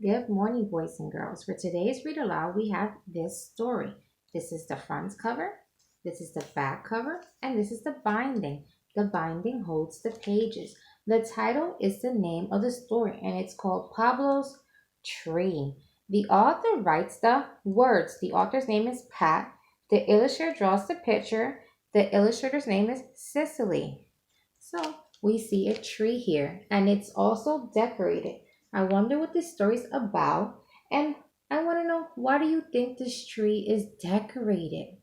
Good morning, boys and girls. For today's read aloud, we have this story. This is the front cover, this is the back cover, and this is the binding. The binding holds the pages. The title is the name of the story, and it's called Pablo's Tree. The author writes the words. The author's name is Pat. The illustrator draws the picture. The illustrator's name is Cicely. So we see a tree here, and it's also decorated. I wonder what this story's about, and I want to know, why do you think this tree is decorated?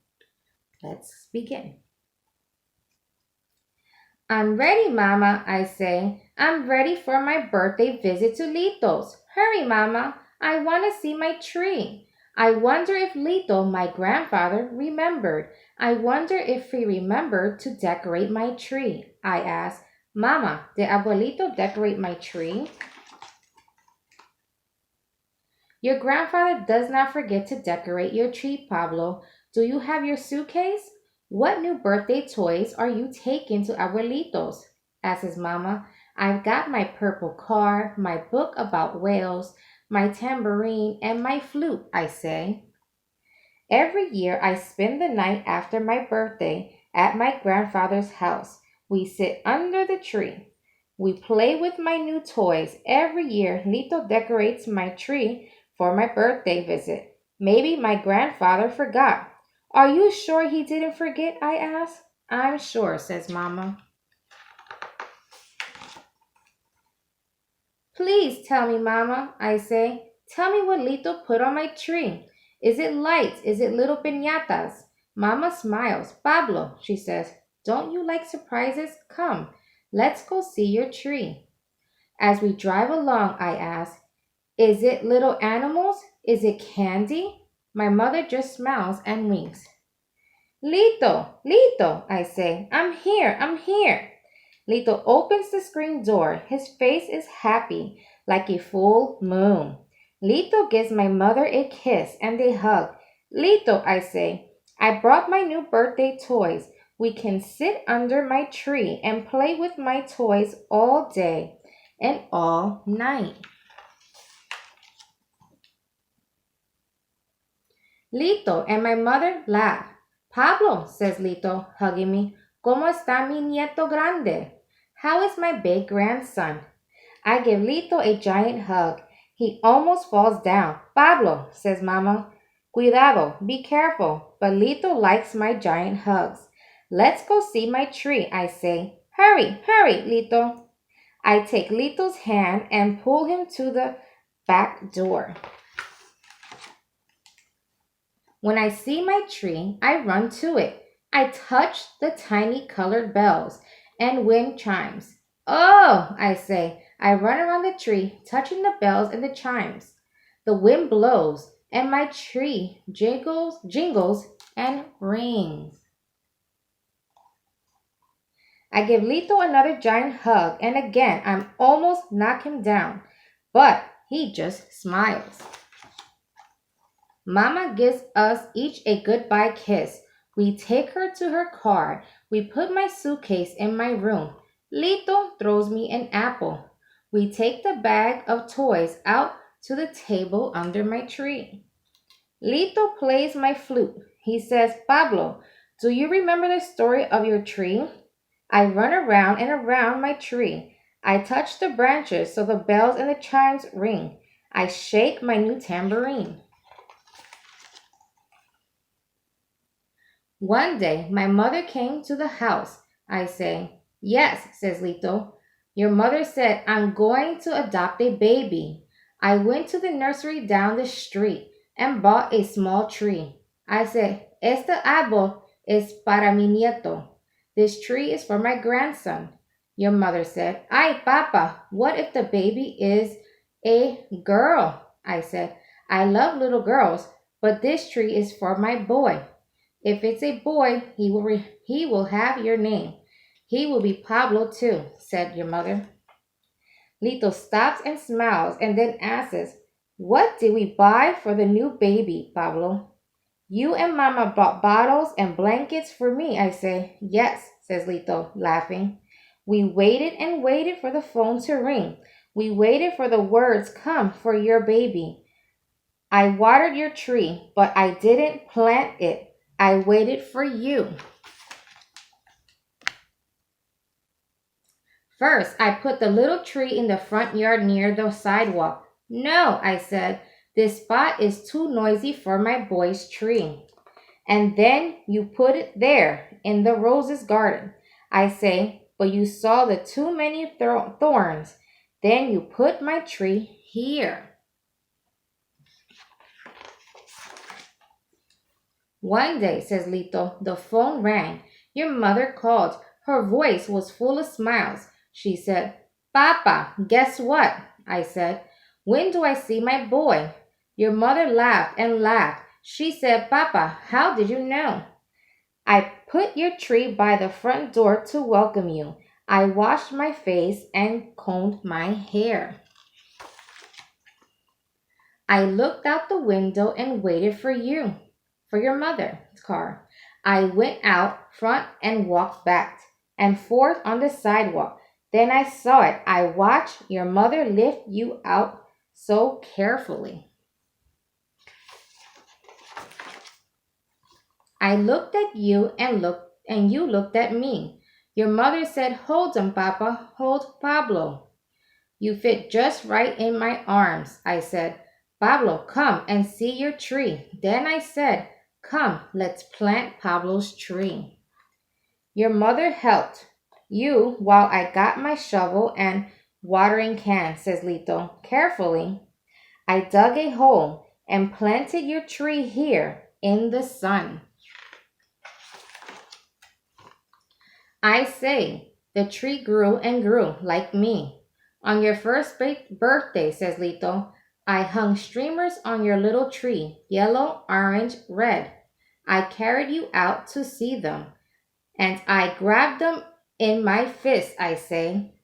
Let's begin. I'm ready, Mama, I say. I'm ready for my birthday visit to Lito's. Hurry, Mama. I want to see my tree. I wonder if Lito, my grandfather, remembered. I wonder if he remembered to decorate my tree. I ask, Mama, did Abuelito decorate my tree? Your grandfather does not forget to decorate your tree, Pablo. Do you have your suitcase? What new birthday toys are you taking to Abuelito's? Asks Mama. I've got my purple car, my book about whales, my tambourine, and my flute, I say. Every year I spend the night after my birthday at my grandfather's house. We sit under the tree. We play with my new toys. Every year Lito decorates my tree for my birthday visit. Maybe my grandfather forgot. Are you sure he didn't forget? I ask. I'm sure, says Mama. Please tell me, Mama, I say. Tell me what Lito put on my tree. Is it lights? Is it little piñatas? Mama smiles. Pablo, she says, don't you like surprises? Come, let's go see your tree. As we drive along, I ask, is it little animals? Is it candy? My mother just smiles and winks. Lito, Lito, I say, I'm here. Lito opens the screen door. His face is happy, like a full moon. Lito gives my mother a kiss and they hug. Lito, I say, I brought my new birthday toys. We can sit under my tree and play with my toys all day and all night. Lito and my mother laugh. Pablo, says Lito, hugging me, ¿Cómo está mi nieto grande? How is my big grandson? I give Lito a giant hug. He almost falls down. Pablo, says Mama, cuidado, be careful. But Lito likes my giant hugs. Let's go see my tree, I say. Hurry, hurry, Lito. I take Lito's hand and pull him to the back door. When I see my tree, I run to it. I touch the tiny colored bells and wind chimes. Oh, I say. I run around the tree, touching the bells and the chimes. The wind blows, and my tree jingles, and rings. I give Lito another giant hug, and again I'm almost knock him down, but he just smiles. Mama gives us each a goodbye kiss. We take her to her car. We put my suitcase in my room. Lito throws me an apple. We take the bag of toys out to the table under my tree. Lito plays my flute. He says, Pablo, do you remember the story of your tree? I run around and around my tree. I touch the branches so the bells and the chimes ring. I shake my new tambourine. One day, my mother came to the house. I say, Yes, says Lito. Your mother said, I'm going to adopt a baby. I went to the nursery down the street and bought a small tree. I said, Este árbol es para mi nieto. This tree is for my grandson. Your mother said, Ay, Papa, what if the baby is a girl? I said, I love little girls, but this tree is for my boy. If it's a boy, he will have your name. He will be Pablo too, said your mother. Lito stops and smiles and then asks, What did we buy for the new baby, Pablo? You and Mama bought bottles and blankets for me, I say. Yes, says Lito, laughing. We waited and waited for the phone to ring. We waited for the words come for your baby. I watered your tree, but I didn't plant it. I waited for you. First, I put the little tree in the front yard near the sidewalk. No, I said, this spot is too noisy for my boy's tree. And then you put it there in the roses garden. I say, but you saw the too many thorns. Then you put my tree here. One day, says Lito, the phone rang. Your mother called. Her voice was full of smiles. She said, Papa, guess what? I said, when do I see my boy? Your mother laughed and laughed. She said, Papa, how did you know? I put your tree by the front door to welcome you. I washed my face and combed my hair. I looked out the window and waited for you, for your mother's car. I went out front and walked back and forth on the sidewalk. Then I saw it. I watched your mother lift you out so carefully. I looked at you and you looked at me. Your mother said, hold him, Papa, hold Pablo. You fit just right in my arms, I said. Pablo, come and see your tree. Then I said, come, let's plant Pablo's tree. Your mother helped you while I got my shovel and watering can, says Lito. Carefully, I dug a hole and planted your tree here in the sun. I say, the tree grew and grew like me. On your first birthday, says Lito, I hung streamers on your little tree, yellow, orange, red. I carried you out to see them, and I grabbed them in my fist, I say.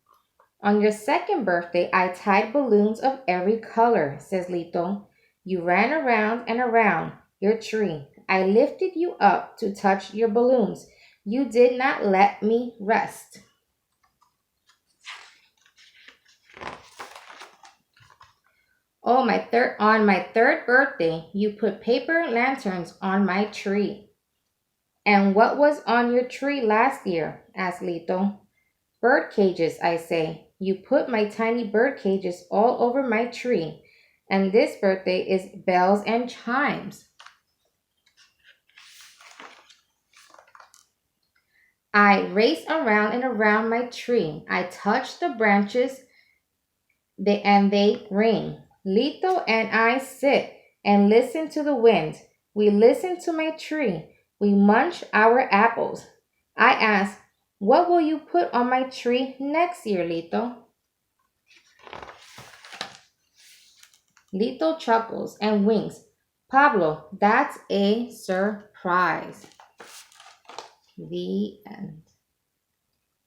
On your second birthday, I tied balloons of every color, says Lito. You ran around and around your tree. I lifted you up to touch your balloons. You did not let me rest. On my third birthday, you put paper lanterns on my tree. And what was on your tree last year? Asked Lito. Bird cages, I say. You put my tiny bird cages all over my tree. And this birthday is bells and chimes. I race around and around my tree. I touch the branches and they ring. Lito and I sit and listen to the wind. We listen to my tree. We munch our apples. I ask, what will you put on my tree next year, Lito? Lito chuckles and winks. Pablo, that's a surprise. The end.